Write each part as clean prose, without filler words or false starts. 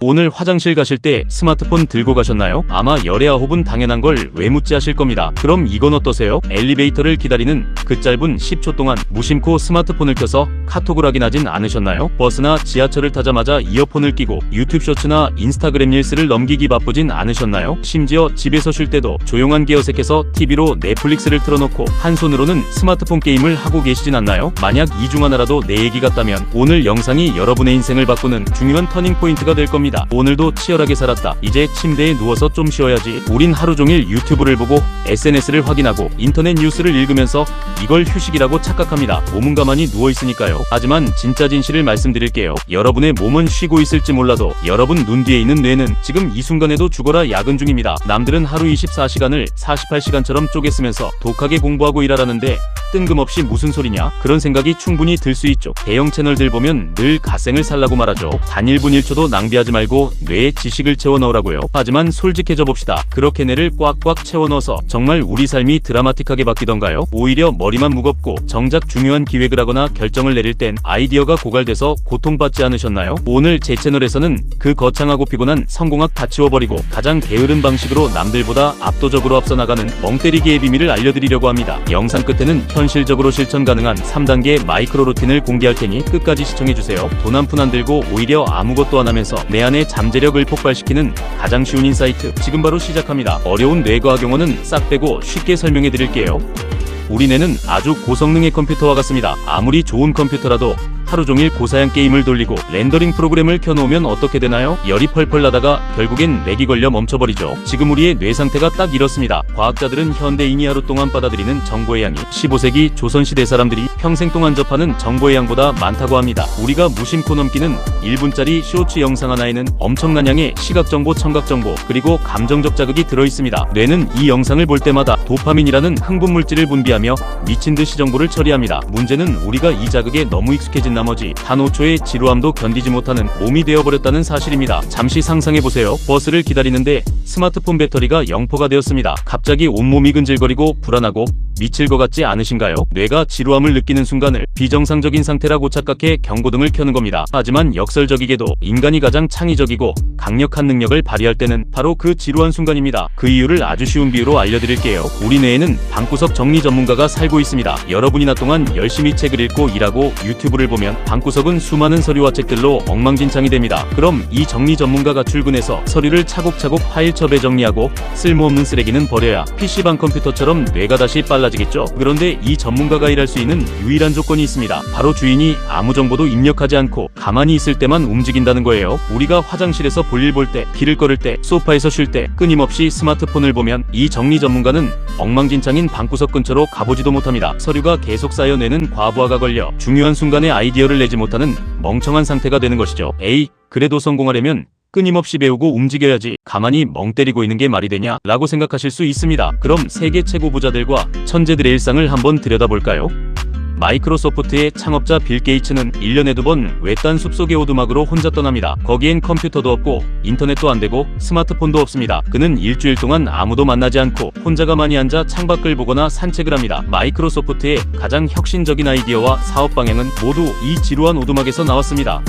오늘 화장실 가실 때 스마트폰 들고 가셨나요? 아마 열애아홉은 당연한 걸 왜 묻지 하실 겁니다. 그럼 이건 어떠세요? 엘리베이터를 기다리는 그 짧은 10초 동안 무심코 스마트폰을 켜서 카톡을 확인하진 않으셨나요? 버스나 지하철을 타자마자 이어폰을 끼고 유튜브 쇼츠나 인스타그램 릴스를 넘기기 바쁘진 않으셨나요? 심지어 집에서 쉴 때도 조용한 게 어색해서 TV로 넷플릭스를 틀어놓고 한 손으로는 스마트폰 게임을 하고 계시진 않나요? 만약 이 중 하나라도 내 얘기 같다면 오늘 영상이 여러분의 인생을 바꾸는 중요한 터닝포인트가 될 겁니다. 오늘도 치열하게 살았다. 이제 침대에 누워서 좀 쉬어야지. 우린 하루 종일 유튜브를 보고 SNS를 확인하고 인터넷 뉴스를 읽으면서 이걸 휴식이라고 착각합니다. 몸은 가만히 누워있으니까요. 하지만 진짜 진실을 말씀드릴게요. 여러분의 몸은 쉬고 있을지 몰라도 여러분 눈 뒤에 있는 뇌는 지금 이 순간에도 죽어라 야근 중입니다. 남들은 하루 24시간을 48시간처럼 쪼개 쓰면서 독하게 공부하고 일하라는데 뜬금없이 무슨 소리냐? 그런 생각이 충분히 들 수 있죠. 대형 채널들 보면 늘 갓생을 살라고 말하죠. 단 1분 1초도 낭비하지 말고 뇌에 지식을 채워 넣으라고요. 하지만 솔직해져 봅시다. 그렇게 뇌를 꽉꽉 채워 넣어서 정말 우리 삶이 드라마틱하게 바뀌던가요? 오히려 머리만 무겁고 정작 중요한 기획을 하거나 결정을 내릴 땐 아이디어가 고갈돼서 고통받지 않으셨나요? 오늘 제 채널에서는 그 거창하고 피곤한 성공학 다 치워버리고 가장 게으른 방식으로 남들보다 압도적으로 앞서 나가는 멍때리기의 비밀을 알려드리려고 합니다. 영상 끝에는 현실적으로 실천 가능한 3단계 마이크로 루틴을 공개할 테니 끝까지 시청해주세요. 돈 한 푼 안 들고 오히려 아무것도 안 하면서 내 안의 잠재력을 폭발시키는 가장 쉬운 인사이트 지금 바로 시작합니다. 어려운 뇌과학 용어는 싹 빼고 쉽게 설명해 드릴게요. 우리 뇌는 아주 고성능의 컴퓨터와 같습니다. 아무리 좋은 컴퓨터라도 하루 종일 고사양 게임을 돌리고 렌더링 프로그램을 켜놓으면 어떻게 되나요? 열이 펄펄 나다가 결국엔 렉이 걸려 멈춰버리죠. 지금 우리의 뇌 상태가 딱 이렇습니다. 과학자들은 현대인이 하루 동안 받아들이는 정보의 양이 15세기 조선시대 사람들이 평생 동안 접하는 정보의 양보다 많다고 합니다. 우리가 무심코 넘기는 1분짜리 쇼츠 영상 하나에는 엄청난 양의 시각정보, 청각정보, 그리고 감정적 자극이 들어있습니다. 뇌는 이 영상을 볼 때마다 도파민이라는 흥분물질을 분비하며 미친듯이 정보를 처리합니다. 문제는 우리가 이 자극에 너무 익숙해진 나머지 단 5초의 지루함도 견디지 못하는 몸이 되어버렸다는 사실입니다. 잠시 상상해보세요. 버스를 기다리는데 스마트폰 배터리가 0%가 되었습니다. 갑자기 온몸이 근질거리고 불안하고 미칠 것 같지 않으신가요? 뇌가 지루함을 느끼는 순간을 비정상적인 상태라고 착각해 경고등을 켜는 겁니다. 하지만 역설적이게도 인간이 가장 창의적이고 강력한 능력을 발휘할 때는 바로 그 지루한 순간입니다. 그 이유를 아주 쉬운 비유로 알려드릴게요. 우리 뇌에는 방구석 정리 전문가가 살고 있습니다. 여러분이 낮 동안 열심히 책을 읽고 일하고 유튜브를 보면 방구석은 수많은 서류와 책들로 엉망진창이 됩니다. 그럼 이 정리 전문가가 출근해서 서류를 차곡차곡 파일첩에 정리하고 쓸모없는 쓰레기는 버려야 PC방 컴퓨터처럼 뇌가 다시 빨라지겠죠. 그런데 이 전문가가 일할 수 있는 유일한 조건이 있습니다. 바로 주인이 아무 정보도 입력하지 않고 가만히 있을 때만 움직인다는 거예요. 우리가 화장실에서 볼일 볼 때, 길을 걸을 때, 소파에서 쉴 때 끊임없이 스마트폰을 보면 이 정리 전문가는 엉망진창인 방구석 근처로 가보지도 못합니다. 서류가 계속 쌓여 뇌는 과부하가 걸려 중요한 순간에 아이디어를 내지 못하는 멍청한 상태가 되는 것이죠. 에이, 그래도 성공하려면 끊임없이 배우고 움직여야지 가만히 멍 때리고 있는 게 말이 되냐? 라고 생각하실 수 있습니다. 그럼 세계 최고 부자들과 천재들의 일상을 한번 들여다볼까요? 마이크로소프트의 창업자 빌 게이츠는 1년에 2번 외딴 숲속의 오두막으로 혼자 떠납니다. 거기엔 컴퓨터도 없고 인터넷도 안 되고 스마트폰도 없습니다. 그는 일주일 동안 아무도 만나지 않고 혼자 가만히 앉아 창밖을 보거나 산책을 합니다. 마이크로소프트의 가장 혁신적인 아이디어와 사업 방향은 모두 이 지루한 오두막에서 나왔습니다.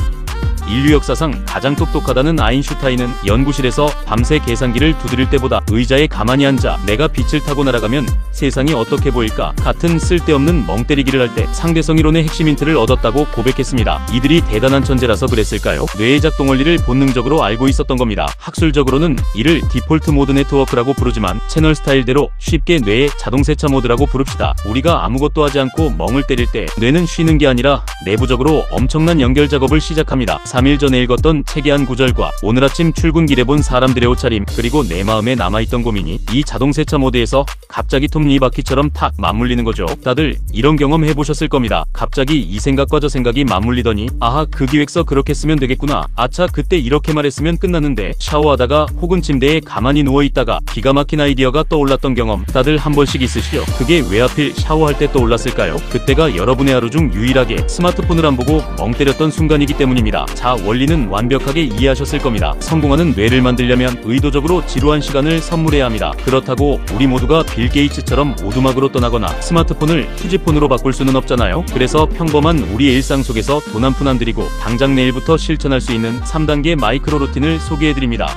인류 역사상 가장 똑똑하다는 아인슈타인은 연구실에서 밤새 계산기를 두드릴 때보다 의자에 가만히 앉아 내가 빛을 타고 날아가면 세상이 어떻게 보일까 같은 쓸데없는 멍때리기를 할 때 상대성 이론의 핵심 힌트를 얻었다고 고백했습니다. 이들이 대단한 천재라서 그랬을까요? 뇌의 작동 원리를 본능적으로 알고 있었던 겁니다. 학술적으로는 이를 디폴트 모드 네트워크라고 부르지만 채널 스타일대로 쉽게 뇌의 자동세차 모드라고 부릅시다. 우리가 아무것도 하지 않고 멍을 때릴 때 뇌는 쉬는 게 아니라 내부적으로 엄청난 연결 작업을 시작합니다. 3일 전에 읽었던 책의 한 구절과 오늘 아침 출근길에 본 사람들의 옷차림 그리고 내 마음에 남아있던 고민이 이 자동세차 모드에서 갑자기 톱니바퀴처럼 탁 맞물리는 거죠. 다들 이런 경험 해보셨을 겁니다. 갑자기 이 생각과 저 생각이 맞물리더니 아하 그 기획서 그렇게 쓰면 되겠구나. 아차 그때 이렇게 말했으면 끝났는데. 샤워하다가 혹은 침대에 가만히 누워있다가 기가 막힌 아이디어가 떠올랐던 경험 다들 한 번씩 있으시죠? 그게 왜 하필 샤워할 때 떠올랐을까요? 그때가 여러분의 하루 중 유일하게 스마트폰을 안 보고 멍 때렸던 순간이기 때문입니다. 자, 원리는 완벽하게 이해하셨을 겁니다. 성공하는 뇌를 만들려면 의도적으로 지루한 시간을 선물해야 합니다. 그렇다고 우리 모두가 빌 게이츠처럼 오두막으로 떠나거나 스마트폰을 투지폰으로 바꿀 수는 없잖아요. 그래서 평범한 우리의 일상 속에서 돈 한 푼 안 들이고 당장 내일부터 실천할 수 있는 3단계 마이크로 루틴을 소개해드립니다.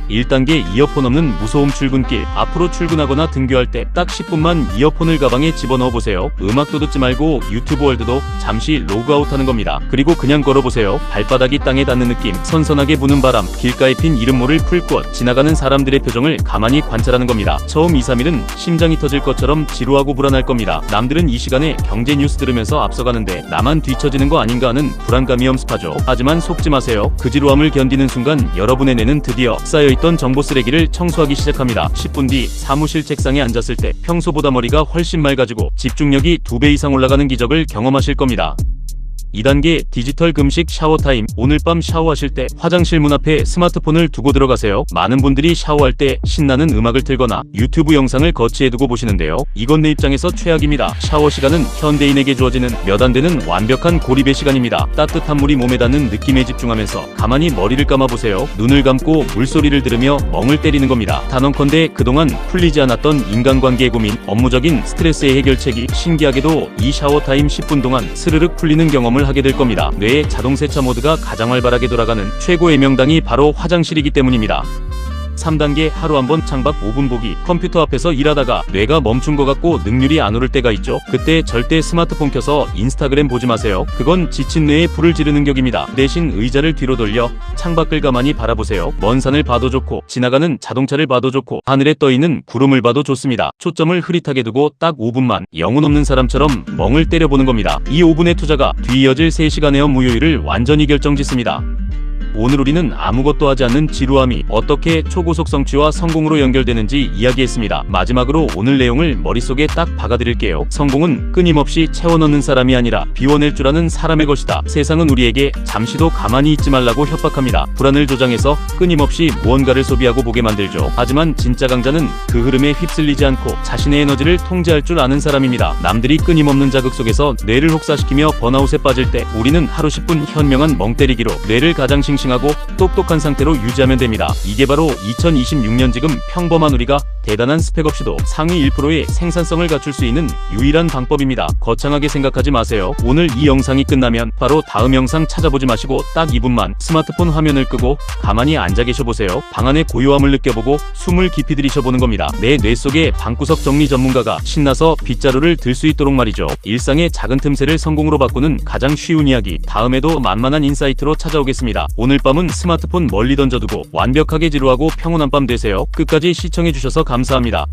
1단계 이어폰 없는 무소음 출근길. 앞으로 출근하거나 등교할 때 딱 10분만 이어폰을 가방에 집어넣어 보세요. 음악도 듣지 말고 유튜브 월드도 잠시 로그아웃하는 겁니다. 그리고 그냥 걸어보세요. 발바닥이 땅에 닿는 느낌, 선선하게 부는 바람, 길가에 핀 이름 모를 풀꽃, 지나가는 사람들의 표정을 가만히 관찰하는 겁니다. 처음 2-3일은 심장이 터질 것처럼 지루하고 불안할 겁니다. 남들은 이 시간에 경제 뉴스 들으면서 앞서가는데 나만 뒤처지는 거 아닌가 하는 불안감이 엄습하죠. 하지만 속지 마세요. 그 지루함을 견디는 순간 여러분의 뇌는 드디어 쌓여있던 정보 쓰레기를 청소하기 시작합니다. 10분 뒤 사무실 책상에 앉았을 때 평소보다 머리가 훨씬 맑아지고 집중력이 2배 이상 올라가는 기적을 경험하실 겁니다. 2단계 디지털 금식 샤워타임. 오늘 밤 샤워하실 때 화장실 문 앞에 스마트폰을 두고 들어가세요. 많은 분들이 샤워할 때 신나는 음악을 틀거나 유튜브 영상을 거치해두고 보시는데요. 이건 내 입장에서 최악입니다. 샤워 시간은 현대인에게 주어지는 몇 안 되는 완벽한 고립의 시간입니다. 따뜻한 물이 몸에 닿는 느낌에 집중하면서 가만히 머리를 감아보세요. 눈을 감고 물소리를 들으며 멍을 때리는 겁니다. 단언컨대 그동안 풀리지 않았던 인간관계의 고민, 업무적인 스트레스의 해결책이 신기하게도 이 샤워타임 10분 동안 스르륵 풀리는 경험을 하게 될 겁니다. 뇌의 자동세차 모드가 가장 활발하게 돌아가는 최고의 명당이 바로 화장실이기 때문입니다. 3단계 하루 한번 창밖 5분 보기. 컴퓨터 앞에서 일하다가 뇌가 멈춘 것 같고 능률이 안 오를 때가 있죠. 그때 절대 스마트폰 켜서 인스타그램 보지 마세요. 그건 지친 뇌에 불을 지르는 격입니다. 대신 의자를 뒤로 돌려 창밖을 가만히 바라보세요. 먼 산을 봐도 좋고 지나가는 자동차를 봐도 좋고 하늘에 떠있는 구름을 봐도 좋습니다. 초점을 흐릿하게 두고 딱 5분만 영혼 없는 사람처럼 멍을 때려보는 겁니다. 이 5분의 투자가 뒤이어질 3시간의 업무효율을 완전히 결정짓습니다. 오늘 우리는 아무것도 하지 않는 지루함이 어떻게 초고속 성취와 성공으로 연결되는지 이야기했습니다. 마지막으로 오늘 내용을 머릿속에 딱 박아드릴게요. 성공은 끊임없이 채워넣는 사람이 아니라 비워낼 줄 아는 사람의 것이다. 세상은 우리에게 잠시도 가만히 있지 말라고 협박합니다. 불안을 조장해서 끊임없이 무언가를 소비하고 보게 만들죠. 하지만 진짜 강자는 그 흐름에 휩쓸리지 않고 자신의 에너지를 통제할 줄 아는 사람입니다. 남들이 끊임없는 자극 속에서 뇌를 혹사시키며 번아웃에 빠질 때 우리는 하루 10분 현명한 멍때리기로 뇌를 가장 싱싱하고 똑똑한 상태로 유지하면 됩니다. 이게 바로 2026년 지금 평범한 우리가 대단한 스펙 없이도 상위 1%의 생산성을 갖출 수 있는 유일한 방법입니다. 거창하게 생각하지 마세요. 오늘 이 영상이 끝나면 바로 다음 영상 찾아보지 마시고 딱 2분만 스마트폰 화면을 끄고 가만히 앉아 계셔보세요. 방 안의 고요함을 느껴보고 숨을 깊이 들이셔보는 겁니다. 내 뇌 속의 방구석 정리 전문가가 신나서 빗자루를 들 수 있도록 말이죠. 일상의 작은 틈새를 성공으로 바꾸는 가장 쉬운 이야기, 다음에도 만만한 인사이트로 찾아오겠습니다. 오늘 밤은 스마트폰 멀리 던져두고 완벽하게 지루하고 평온한 밤 되세요. 끝까지 시청해주셔서 감사합니다.